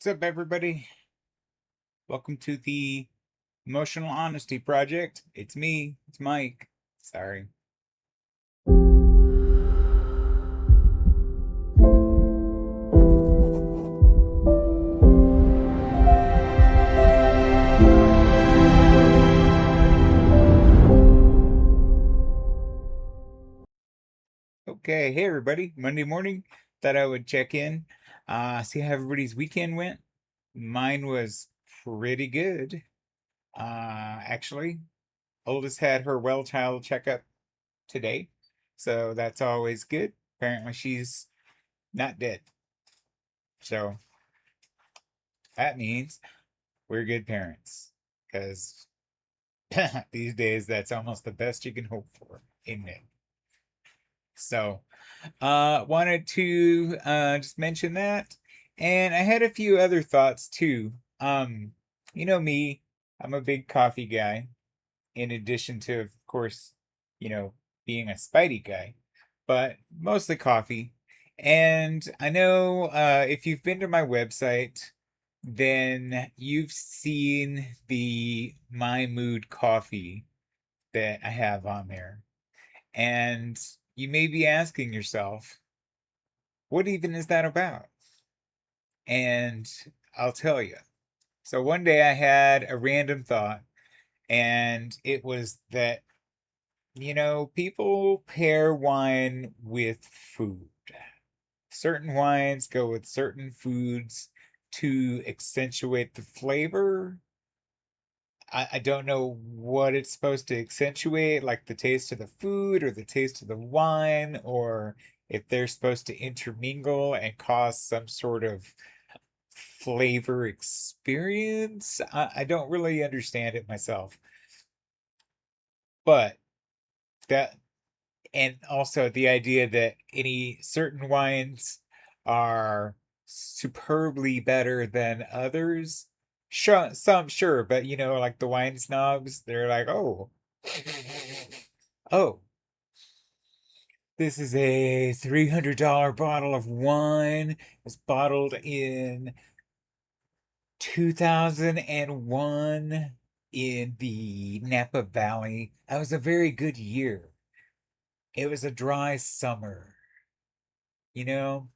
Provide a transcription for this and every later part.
What's up, everybody? Welcome to the Emotional Honesty Project. It's me, it's Mike. Sorry. Okay, hey everybody. Monday morning, thought I would check in, see how everybody's weekend went. Mine was pretty good. Actually, oldest had her well child checkup today, so that's always good. Apparently, she's not dead. So that means we're good parents because these days that's almost the best you can hope for, isn't it? So wanted to just mention that, and I had a few other thoughts too. um you know me, I'm a big coffee guy, in addition to, of course, you know being a Spidey guy, but mostly coffee. And I know, if you've been to my website, then you've seen the My Mood coffee that I have on there. And you may be asking yourself, what even is that about? And I'll tell you. So one day I had a random thought, and it was that, people pair wine with food. Certain wines go with certain foods to accentuate the flavor. I don't know what it's supposed to accentuate, like the taste of the food or the taste of the wine, or if they're supposed to intermingle and cause some sort of flavor experience. I don't really understand it myself. But that, and also the idea that any certain wines are superbly better than others. Sure, some, sure, but like the wine snobs, they're like, oh, this is a $300 bottle of wine. It's bottled in 2001 in the Napa Valley. That was a very good year. It was a dry summer, you know?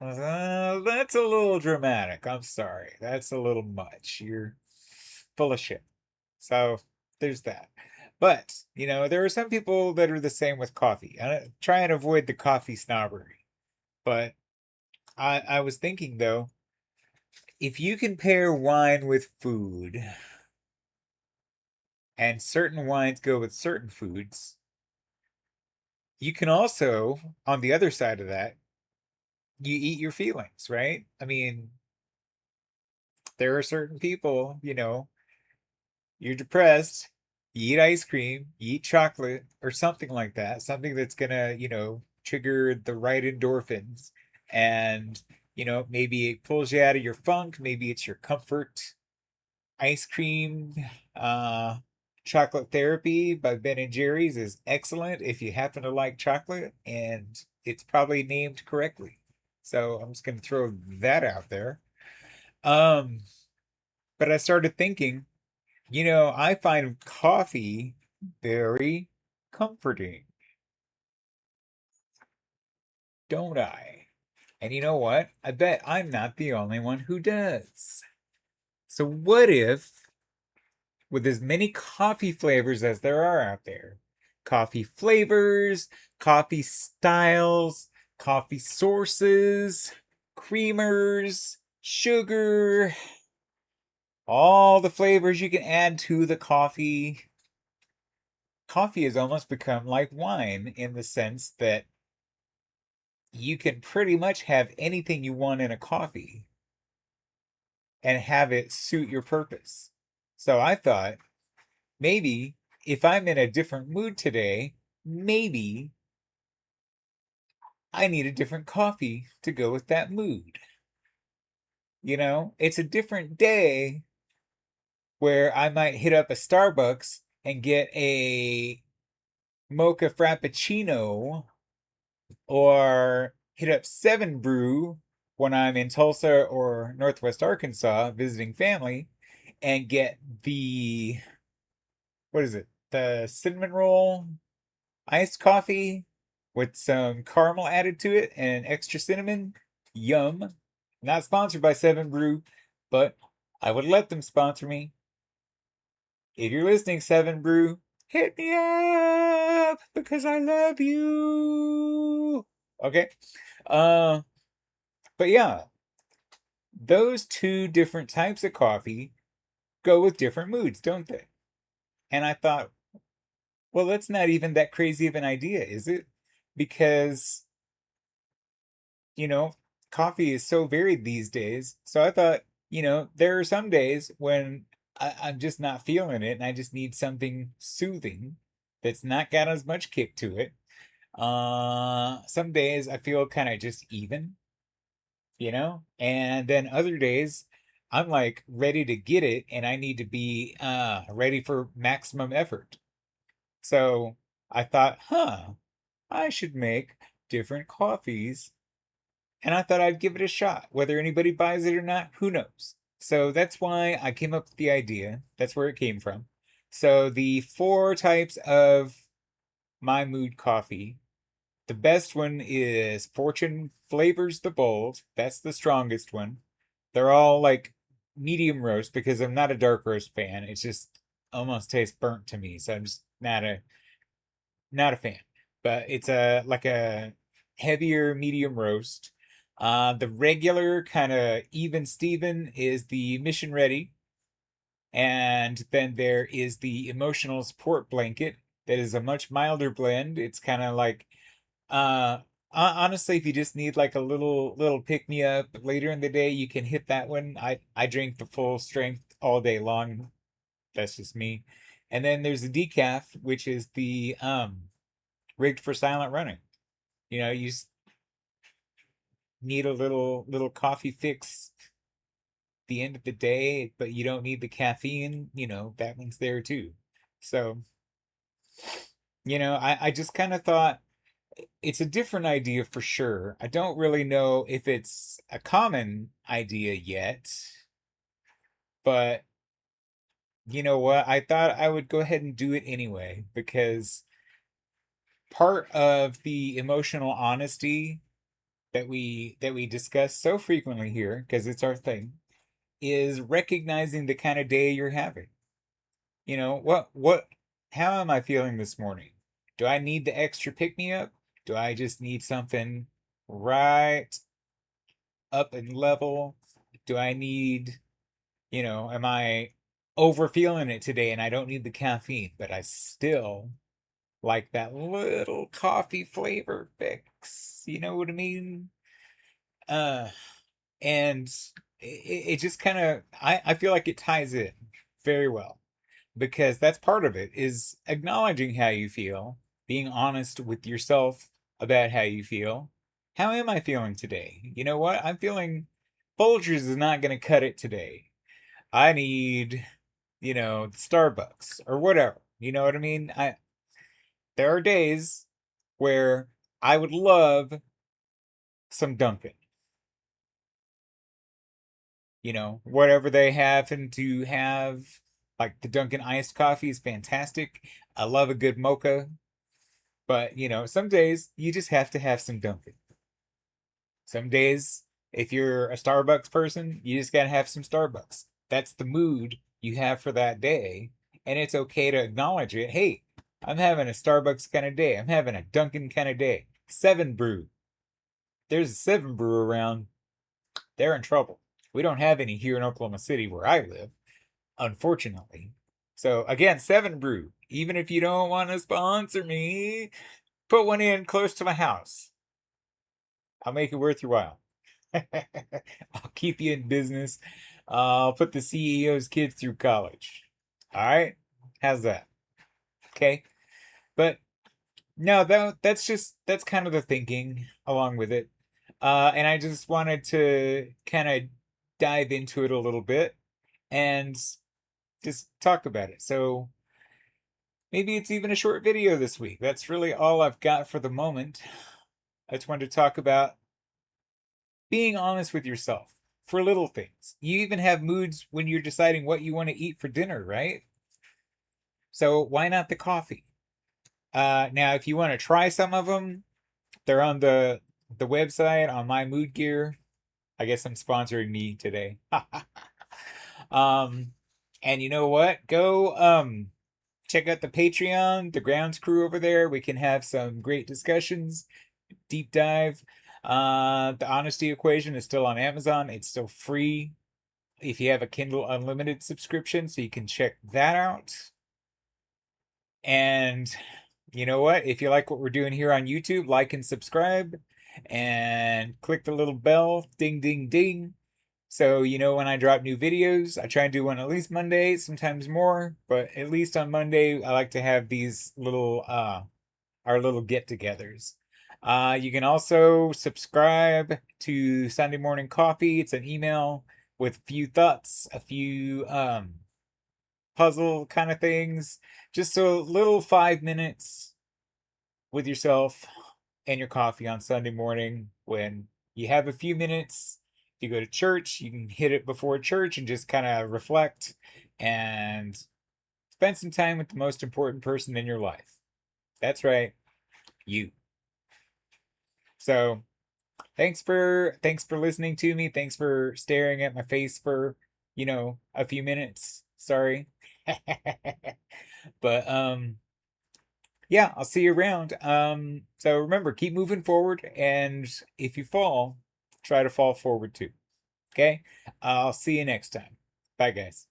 That's a little dramatic. I'm sorry. That's a little much. You're full of shit. So there's that. But, there are some people that are the same with coffee. I try and avoid the coffee snobbery. But I was thinking, though, if you can pair wine with food, and certain wines go with certain foods, you can also, on the other side of that, you eat your feelings, right? I mean, there are certain people, you're depressed, you eat ice cream, you eat chocolate, or something like that, something that's gonna, trigger the right endorphins. And, maybe it pulls you out of your funk, maybe it's your comfort. Ice cream, uh, chocolate therapy by Ben and Jerry's is excellent if you happen to like chocolate, and it's probably named correctly. So I'm just gonna throw that out there. Um, but I started thinking, I find coffee very comforting, don't I? And you know what? I bet I'm not the only one who does. So what if, with as many coffee flavors as there are out there, coffee flavors, coffee styles, coffee sources, creamers, sugar, all the flavors you can add to the coffee. Coffee has almost become like wine in the sense that you can pretty much have anything you want in a coffee and have it suit your purpose. So I thought, maybe if I'm in a different mood today, maybe I need a different coffee to go with that mood. It's a different day where I might hit up a Starbucks and get a mocha frappuccino, or hit up Seven Brew when I'm in Tulsa or Northwest Arkansas visiting family and get the, what is it? The cinnamon roll iced coffee with some caramel added to it and extra cinnamon. Yum. Not sponsored by Seven Brew, but I would let them sponsor me. If you're listening, Seven Brew, hit me up because I love you. Okay. Uh, but yeah, those two different types of coffee go with different moods, don't they? And I thought, well, that's not even that crazy of an idea, is it? Because, you know, coffee is so varied these days. So I thought, there are some days when I'm just not feeling it and I just need something soothing that's not got as much kick to it. Some days I feel kind of just even, and then other days I'm like ready to get it and I need to be ready for maximum effort. So I thought, I should make different coffees, and I thought I'd give it a shot. Whether anybody buys it or not, who knows? So that's why I came up with the idea. That's where it came from. So the four types of my mood coffee. The best one is Fortune Flavors the Bold. That's the strongest one. They're all like medium roast because I'm not a dark roast fan. It's just almost tastes burnt to me. So I'm just not a fan. But it's a like a heavier medium roast. The regular kind of even Steven is the Mission Ready, and then there is the Emotional Support Blanket that is a much milder blend. It's kind of like honestly, if you just need like a little pick me up later in the day, you can hit that one. I drink the full strength all day long. That's just me. And then there's the decaf, which is the rigged for silent running. You need a little coffee fix the end of the day, but you don't need the caffeine. That one's there too. So, I just kind of thought it's a different idea for sure. I don't really know if it's a common idea yet, but you know what? I thought I would go ahead and do it anyway because part of the emotional honesty that we discuss so frequently here, because it's our thing, is recognizing the kind of day you're having. What how am I feeling this morning? Do I need the extra pick me up? Do I just need something right up and level? Do I need, am I over feeling it today and I don't need the caffeine, but I still like that little coffee flavor fix. You know what I mean? Uh, and it just kind of, I feel like it ties in very well because that's part of it is acknowledging how you feel, being honest with yourself about how you feel. How am I feeling today? You know what? I'm feeling Folgers is not going to cut it today. I need, Starbucks or whatever. You know what I mean? There are days where I would love some Dunkin'. Whatever they happen to have, like the Dunkin' iced coffee is fantastic. I love a good mocha. But, some days you just have to have some Dunkin'. Some days, if you're a Starbucks person, you just gotta have some Starbucks. That's the mood you have for that day. And it's okay to acknowledge it. Hey, I'm having a Starbucks kind of day. I'm having a Dunkin' kind of day. Seven Brew. There's a Seven Brew around. They're in trouble. We don't have any here in Oklahoma City where I live, unfortunately. So again, Seven Brew. Even if you don't want to sponsor me, put one in close to my house. I'll make it worth your while. I'll keep you in business. I'll put the CEO's kids through college. All right? How's that? Okay. But no, that's kind of the thinking along with it. And I just wanted to kind of dive into it a little bit and just talk about it. So maybe it's even a short video this week. That's really all I've got for the moment. I just wanted to talk about being honest with yourself for little things. You even have moods when you're deciding what you want to eat for dinner, right? So why not the coffee? Now, if you want to try some of them, they're on the website on my mood gear. I guess I'm sponsoring me today. um, and you know what? Go check out the Patreon, the grounds crew over there. We can have some great discussions, deep dive. The honesty equation is still on Amazon. It's still free if you have a Kindle Unlimited subscription, so you can check that out. And you know what? If you like what we're doing here on YouTube, like and subscribe and click the little bell, ding, ding, ding. So you know when I drop new videos. I try and do one at least Monday, sometimes more, but at least on Monday, I like to have these little our little get-togethers. You can also subscribe to Sunday Morning Coffee. It's an email with a few thoughts, a few puzzle kind of things. Just a little 5 minutes with yourself and your coffee on Sunday morning when you have a few minutes. If you go to church, you can hit it before church and just kind of reflect and spend some time with the most important person in your life. That's right, you. So thanks for listening to me. Thanks for staring at my face for, a few minutes. Sorry. But yeah, I'll see you around. So remember, keep moving forward, and if you fall, try to fall forward too. Okay? I'll see you next time. Bye, guys.